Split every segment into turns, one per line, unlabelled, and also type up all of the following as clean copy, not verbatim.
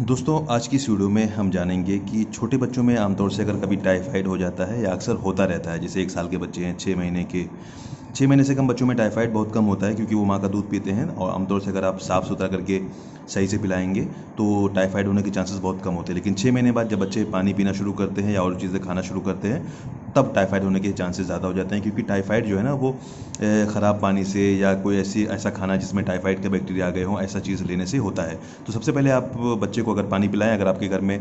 दोस्तों आज की इस वीडियो में हम जानेंगे कि छोटे बच्चों में आमतौर से अगर कभी टाइफाइड हो जाता है या अक्सर होता रहता है। जैसे 1 साल के बच्चे हैं, 6 महीने के, 6 महीने से कम बच्चों में टाइफाइड बहुत कम होता है क्योंकि वो माँ का दूध पीते हैं और आमतौर से अगर आप साफ़ सुथरा करके सही से पिलाएंगे तो टाइफाइड होने के चांसेस बहुत कम होते हैं। लेकिन 6 महीने बाद जब बच्चे पानी पीना शुरू करते हैं या और चीज़ें खाना शुरू करते हैं तब टाइफाइड होने के चांसेस ज़्यादा हो जाते हैं, क्योंकि टाइफाइड जो है ना वो ख़राब पानी से या कोई ऐसा खाना जिसमें टाइफाइड के बैक्टीरिया आ गए हों, ऐसा चीज़ लेने से होता है। तो सबसे पहले आप बच्चे को अगर पानी पिलाएं, अगर आपके घर में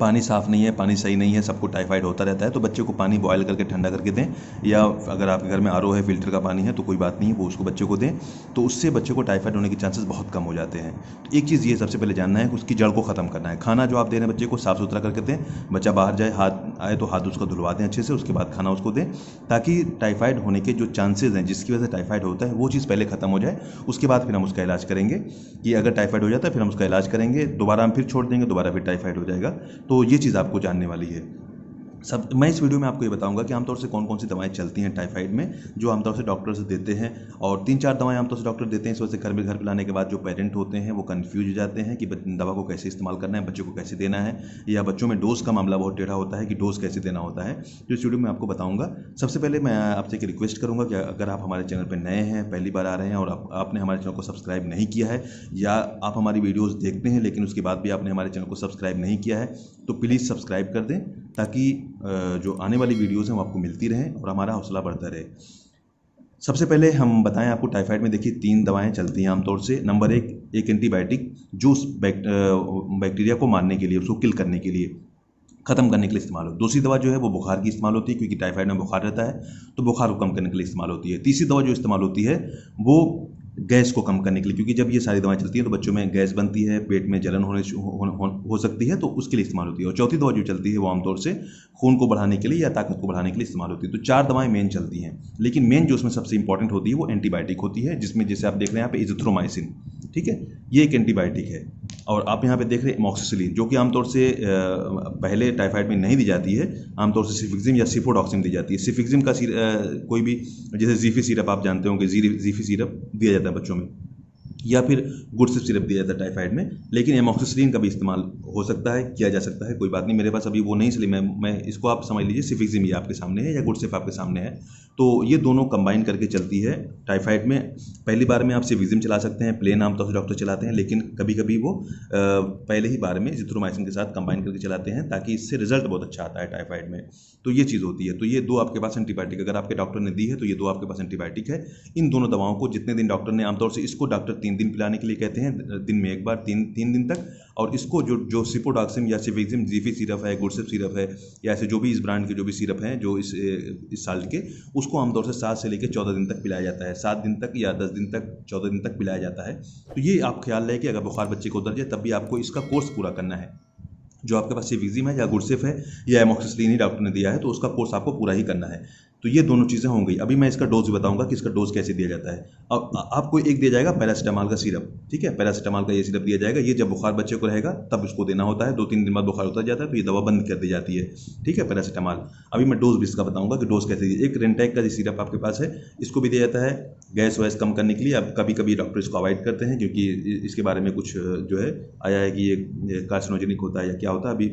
पानी साफ़ नहीं है, पानी सही नहीं है, सबको टाइफाइड होता रहता है, तो बच्चे को पानी बॉयल करके ठंडा करके दें। या अगर आपके घर में आरओ है, फ़िल्टर का पानी है, तो कोई बात नहीं है, वो उसको बच्चे को दें। तो उससे बच्चे को टाइफाइड होने के चांसेस बहुत कम हो जाते हैं। तो एक चीज़ ये सबसे पहले जानना है कि उसकी जड़ को ख़त्म करना है। खाना जो आप दे रहे हैं बच्चे को साफ़ सुथरा करके दें। बच्चा बाहर जाए, हाथ आए तो हाथ उसका धुलवा दें अच्छे से, उसके बाद खाना उसको दें, ताकि टाइफाइड होने के जो चांसेस हैं, जिसकी वजह से टाइफाइड होता है, वो चीज़ पहले ख़त्म हो जाए। उसके बाद फिर हम उसका इलाज करेंगे कि अगर टाइफाइड हो जाता है फिर हम उसका इलाज करेंगे, दोबारा हम फिर छोड़ देंगे, दोबारा फिर टाइफाइड हो जाएगा। तो ये चीज़ आपको जानने वाली है। मैं इस वीडियो में आपको ये बताऊंगा कि आमतौर से कौन कौन सी दवाएं चलती हैं टाइफाइड में, जो आमतौर से डॉक्टर से देते हैं। और 3-4 दवाएं आमतौर से डॉक्टर देते हैं। इस वजह से घर पिलाने के बाद जो पेरेंट होते हैं वो कंफ्यूज हो जाते हैं कि दवा को कैसे इस्तेमाल करना है, बच्चे को कैसे देना है, या बच्चों में डोज का मामला बहुत टेढ़ा होता है कि डोज कैसे देना होता है। तो इस वीडियो में आपको बताऊँगा। सबसे पहले मैं आपसे एक रिक्वेस्ट करूँगा कि अगर आप हमारे चैनल पर नए हैं, पहली बार आ रहे हैं और आपने हमारे चैनल को सब्सक्राइब नहीं किया है, या आप हमारी वीडियोज़ देखते हैं लेकिन उसके बाद भी आपने हमारे चैनल को सब्सक्राइब नहीं किया है, तो प्लीज़ सब्सक्राइब कर दें, ताकि जो आने वाली वीडियोज़ हैं वो आपको मिलती रहें और हमारा हौसला बढ़ता रहे। सबसे पहले हम बताएं आपको, टाइफाइड में देखिए 3 दवाएं चलती हैं आमतौर से। नंबर 1 एंटीबायोटिक, जो उस बैक्टीरिया को मारने के लिए, उसको किल करने के लिए, ख़त्म करने के लिए इस्तेमाल हो। दूसरी दवा जो है वो बुखार की इस्तेमाल होती है, क्योंकि टाइफाइड में बुखार रहता है, तो बुखार को कम करने के लिए इस्तेमाल होती है। तीसरी दवा जो इस्तेमाल होती है वो गैस को कम करने के लिए, क्योंकि जब ये सारी दवाएं चलती हैं तो बच्चों में गैस बनती है, पेट में जलन हो सकती है, तो उसके लिए इस्तेमाल होती है। और चौथी दवा जो चलती है वो आमतौर से खून को बढ़ाने के लिए या ताकत को बढ़ाने के लिए इस्तेमाल होती है। तो 4 दवाएं मेन चलती हैं, लेकिन मेन जो उसमें सबसे इंपॉर्टेंट होती है वो एंटीबायोटिक होती है, जिसमें जैसे आप देख रहे हैं यहाँ पे इजिथ्रोमाइसिन, ठीक है, ये एक एंटीबायोटिक है। और आप यहाँ पे देख रहे हैं एमॉक्सिसिलिन, जो कि आमतौर से पहले टाइफाइड में नहीं दी जाती है, आमतौर से सिफिक्सिम या सिफोडॉक्सिम दी जाती है। सिफिक्सिम का कोई भी, जैसे जीफी सिरप आप जानते होंगे, जीफी सिरप दिया जाता है बच्चों में, या फिर गुडसेफ सिरप दिया जाता है टाइफाइड में। लेकिन एमॉक्सिसिलिन का भी इस्तेमाल हो सकता है, किया जा सकता है, कोई बात नहीं। मेरे पास अभी वो नहीं, इसलिए मैं इसको आप समझ लीजिए सिफिक्सिम ये आपके सामने है या गुडसेफ आपके सामने है। तो ये दोनों कंबाइन करके चलती है टाइफाइड में। पहली बार में आप सिफिक्सिम चला सकते हैं, प्लेन आमतौर से डॉक्टर चलाते हैं, लेकिन कभी कभी वो पहले ही बार में जिथ्रोमाइसिन के साथ कंबाइन करके चलाते हैं, ताकि इससे रिजल्ट बहुत अच्छा आता है टाइफाइड में। तो ये चीज़ होती है। तो ये 2 आपके पास एंटीबायोटिक, अगर आपके डॉक्टर ने दी है तो ये 2 आपके पास एंटीबायोटिक है। इन दोनों दवाओं को जितने दिन डॉक्टर ने, आमतौर से इसको डॉक्टर 3 दिन पिलाने के लिए कहते हैं, दिन में एक बार, 3 दिन तक। और इसको जो सिफोडॉक्सिम या सिफिक्सिम, जीफी सिरप है, गुडसेफ सिरप है, या ऐसे जो भी इस ब्रांड के जो भी सिरप हैं जो इस साल के, उसको आमतौर से 7 से लेकर 14 दिन तक पिलाया जाता है। 7 दिन तक या 10 दिन तक, 14 दिन तक पिलाया जाता है। तो ये आप ख्याल रहे कि अगर बुखार बच्चे को उतर जाए तब भी आपको इसका कोर्स पूरा करना है। जो आपके पास सिफिक्सिम है या गुडसेफ है या एमॉक्सिसिलिन ही डॉक्टर ने दिया है, तो उसका कोर्स आपको पूरा ही करना है। तो ये दोनों चीज़ें हो गई। अभी मैं इसका डोज भी बताऊंगा कि इसका डोज कैसे दिया जाता है। अब आपको एक दिया जाएगा पैरासीटामॉल का सिरप, ठीक है, पैरासीटामॉल का ये सिरप दिया जाएगा। ये जब बुखार बच्चे को रहेगा तब इसको देना होता है। 2-3 दिन बाद बुखार उतर जाता है तो ये दवा बंद कर दी जाती है, ठीक है, पैरासीटामॉल। अभी मैं डोज भी इसका बताऊंगा कि डोज कैसे दिए। एक रेंटैक का जो सिरप आपके पास है, इसको भी दिया जाता है गैस वैस कम करने के लिए। अब कभी कभी डॉक्टर इसको अवॉइड करते हैं, क्योंकि इसके बारे में कुछ जो है आया है कि ये कार्सिनोजेनिक होता है या क्या होता है अभी,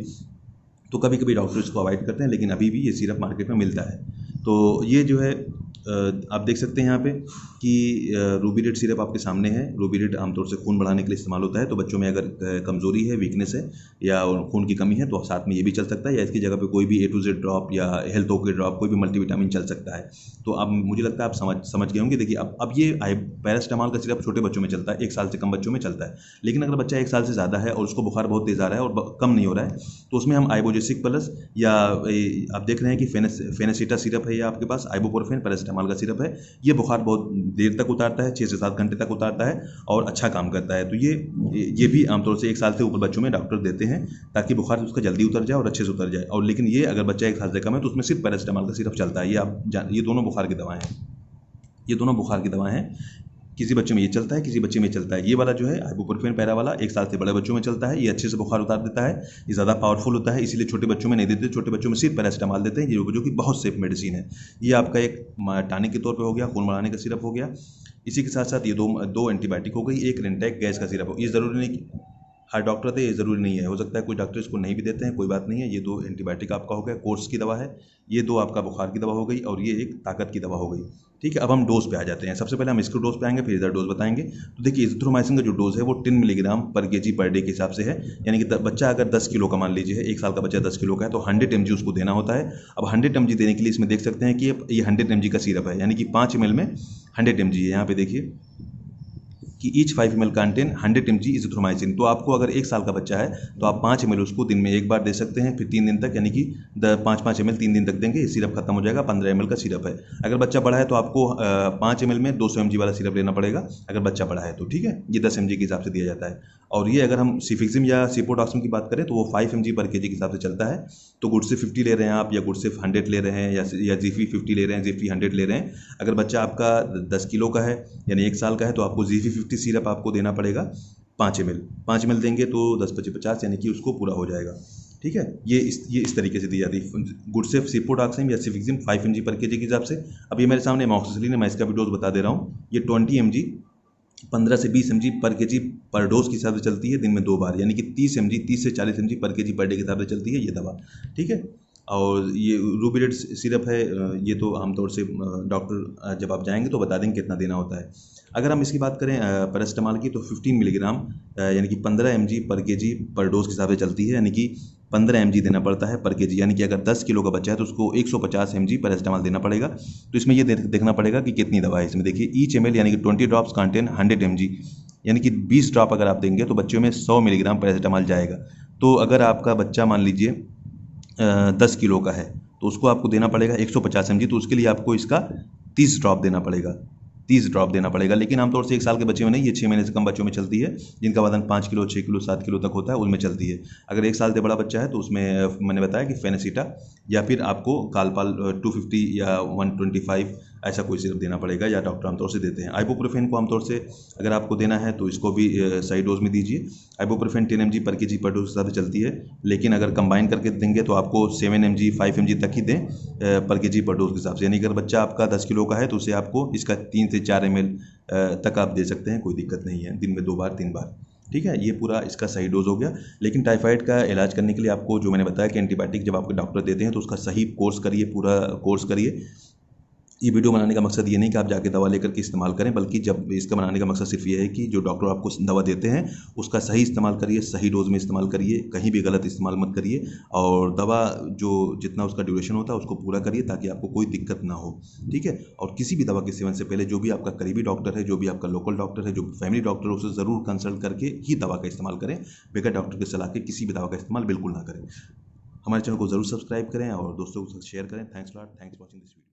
तो कभी कभी डॉक्टर इसको अवॉइड करते हैं, लेकिन अभी भी ये सिरप मार्केट में मिलता है। तो ये जो है आप देख सकते हैं यहाँ पे कि रूबीरेट सिरप आपके सामने है। रूबीरेट आमतौर से खून बढ़ाने के लिए इस्तेमाल होता है। तो बच्चों में अगर कमज़ोरी है, वीकनेस है या खून की कमी है, तो साथ में ये भी चल सकता है, या इसकी जगह पे कोई भी A to Z ड्रॉप या हेल्थ ओके ड्रॉप, कोई भी मल्टीविटामिन चल सकता है। तो अब मुझे लगता है आप समझ गए होंगे। देखिए अब ये पैरासीटामॉल का सिरप छोटे बच्चों में चलता है, 1 साल से कम बच्चों में चलता है। लेकिन अगर बच्चा 1 साल से ज़्यादा है और उसको बुखार बहुत तेज़ आ रहा है और कम नहीं हो रहा है, तो उसमें हम आइबोजेसिक प्लस, या आप देख रहे हैं कि फेनेसिटा सिरप है, ये आपके पास आइबोप्रोफेन पैरासीटामॉल का सिरप है। ये बुखार बहुत देर तक उतारता है, 6 से 7 घंटे तक उतारता है और अच्छा काम करता है। तो ये भी आमतौर से 1 साल से ऊपर बच्चों में डॉक्टर देते हैं, ताकि बुखार उसका जल्दी उतर जाए और अच्छे से उतर जाए। और लेकिन ये अगर बच्चा 1 साल से कम है तो उसमें सिर्फ पैरासीटामॉल का सिरप चलता है। ये दोनों बुखार की दवाएं हैं, ये दोनों बुखार की दवाएं हैं। किसी बच्चे में ये चलता है, किसी बच्चे में चलता है। ये वाला जो है आइबुप्रोफेन पैरा वाला 1 साल से बड़े बच्चों में चलता है। ये अच्छे से बुखार उतार देता है, ये ज़्यादा पावरफुल होता है, इसीलिए छोटे बच्चों में नहीं देते। छोटे बच्चों में सिर्फ पैरासीटामॉल देते हैं, जो कि बहुत सेफ मेडिसिन है। ये आपका एक टॉनिक के तौर पे हो गया, खून बढ़ाने का सिरप हो गया। इसी के साथ साथ ये दो एंटीबायोटिक हो गई, एक रेंटैक गैस का सिरप हो। ये ज़रूरी नहीं हर डॉक्टर दे ये ज़रूरी नहीं है, हो सकता है कोई डॉक्टर इसको नहीं भी देते हैं, कोई बात नहीं है। ये 2 एंटीबायोटिक आपका हो गया, कोर्स की दवा है, ये 2 आपका बुखार की दवा हो गई और ये एक ताकत की दवा हो गई। ठीक है, अब हम डोज़ पे आ जाते हैं। सबसे पहले हम इसके डोज़ पे आएंगे, फिर इधर डोज़ बताएंगे। तो देखिए इज़िथ्रोमाइसिन का जो डोज़ है वो 10 मिलीग्राम पर केजी पर डे के हिसाब से है, यानी कि बच्चा अगर 10 किलो का मान लीजिए, 1 साल का बच्चा 10 किलो का है तो 100 mg उसको देना होता है। अब 100 mg देने के लिए इसमें देख सकते हैं कि ये 100 mg का सिरप है, यानी कि 5 ml में 100 mg है। यहाँ पे देखिए कि ईच 5 ml कंटेन 100 mg इज़िथ्रोमाइसिन। तो आपको अगर 1 साल का बच्चा है तो आप 5 ml उसको दिन में एक बार दे सकते हैं, फिर 3 दिन तक, यानी कि 5-5 ml 3 दिन तक देंगे, ये सिरप खत्म हो जाएगा। 15 ml का सिरप है। अगर बच्चा बड़ा है तो आपको 5 ml में 200 mg वाला सिरप लेना पड़ेगा, अगर बच्चा बड़ा है तो। ठीक है, ये 10 mg के हिसाब से दिया जाता है। और ये अगर हम सिफिक्सिम या सिपोटॉक्सिम की बात करें तो वो 5 mg पर केजी के हिसाब से चलता है। तो गुड से 50 ले रहे हैं आप, या गुड से 100 ले रहे हैं, या जीफी 50 ले रहे हैं, जीफी 100 ले रहे हैं। अगर बच्चा आपका 10 किलो का है यानी 1 साल का है तो आपको जीफी 50 सिरप आपको देना पड़ेगा 5 ml देंगे तो 10-50 यानी कि उसको पूरा हो जाएगा। ठीक है, ये इस तरीके से दी जाती है। गुड से सिपोटॉक्सिम या सिफिक्सिम 5 mg पर केजी के हिसाब से। अब ये मेरे सामने एमॉक्सिसिलिन है, मैं इसका भी डोज बता दे रहा हूँ। ये 20 mg 15 से 20 mg पर केजी पर डोज के हिसाब से चलती है, दिन में 2 बार, यानी कि 30 mg 30 से 40 mg पर केजी पर डे के हिसाब से चलती है ये दवा। ठीक है, और ये रूबिरेट सिरप है, ये तो आमतौर से डॉक्टर जब आप जाएंगे तो बता देंगे कितना देना होता है। अगर हम इसकी बात करें पैरासिटामॉल की, तो 15 मिलीग्राम यानी कि 15 mg पर केजी पर डोज के हिसाब से चलती है, यानी कि 15 mg देना पड़ता है पर केजी, यानी कि अगर 10 किलो का बच्चा है तो उसको 150 mg पैरासिटामॉल देना पड़ेगा। तो इसमें ये देखना पड़ेगा कि कितनी दवा है इसमें। देखिए ईच ml यानी कि 20 ड्रॉप्स कंटेन 100 mg, यानी कि 20 ड्रॉप अगर आप देंगे तो बच्चों में 100 मिलीग्राम पैरासिटामॉल जाएगा। तो अगर आपका बच्चा मान लीजिए 10 किलो का है तो उसको आपको देना पड़ेगा 150 mg, तो उसके लिए आपको इसका 30 ड्रॉप देना पड़ेगा, 30 ड्रॉप देना पड़ेगा। लेकिन आमतौर से 1 साल के बच्चे में नहीं, ये 6 महीने से कम बच्चों में चलती है, जिनका वजन 5 किलो 6 किलो 7 किलो तक होता है, उनमें चलती है। अगर 1 साल से बड़ा बच्चा है तो उसमें मैंने बताया कि फेनेसिटा या फिर आपको कालपाल 250 या 125 ऐसा कोई सिरप देना पड़ेगा, या डॉक्टर आमतौर से देते हैं। आइबुप्रोफेन को आमतौर से अगर आपको देना है तो इसको भी सही डोज में दीजिए। आइबुप्रोफेन 10 mg पर केजी पर डोज के साथ चलती है, लेकिन अगर कंबाइन करके देंगे तो आपको 7 mg 5 mg तक ही दें पर केजी पर डोज के हिसाब से। यानी अगर बच्चा आपका 10 किलो का है तो उसे आपको इसका 3 से 4 ml तक आप दे सकते हैं, कोई दिक्कत नहीं है, दिन में 2 बार 3 बार। ठीक है, ये पूरा इसका सही डोज हो गया। लेकिन टाइफाइड का इलाज करने के लिए आपको जो मैंने बताया कि एंटीबायोटिक जब आपके डॉक्टर देते हैं तो उसका सही कोर्स करिए, पूरा कोर्स करिए। ये वीडियो बनाने का मकसद ये नहीं कि आप जाके दवा लेकर के इस्तेमाल करें, बल्कि जब इसका बनाने का मकसद सिर्फ ये है कि जो डॉक्टर आपको दवा देते हैं उसका सही इस्तेमाल करिए, सही डोज में इस्तेमाल करिए, कहीं भी गलत इस्तेमाल मत करिए। और दवा जो जितना उसका ड्यूरेशन होता है उसको पूरा करिए ताकि आपको कोई दिक्कत ना हो। ठीक है, और किसी भी दवा के सेवन से पहले जो भी आपका करीबी डॉक्टर है, जो भी आपका लोकल डॉक्टर है, जो फैमिली डॉक्टर है, उससे ज़रूर कंसल्ट करके ही दवा का इस्तेमाल करें। बगैर डॉक्टर की सलाह के किसी भी दवा का इस्तेमाल बिल्कुल ना करें। हमारे चैनल को ज़रूर सब्सक्राइब करें और दोस्तों के साथ शेयर करें। Thanks lot, thanks for watching this video.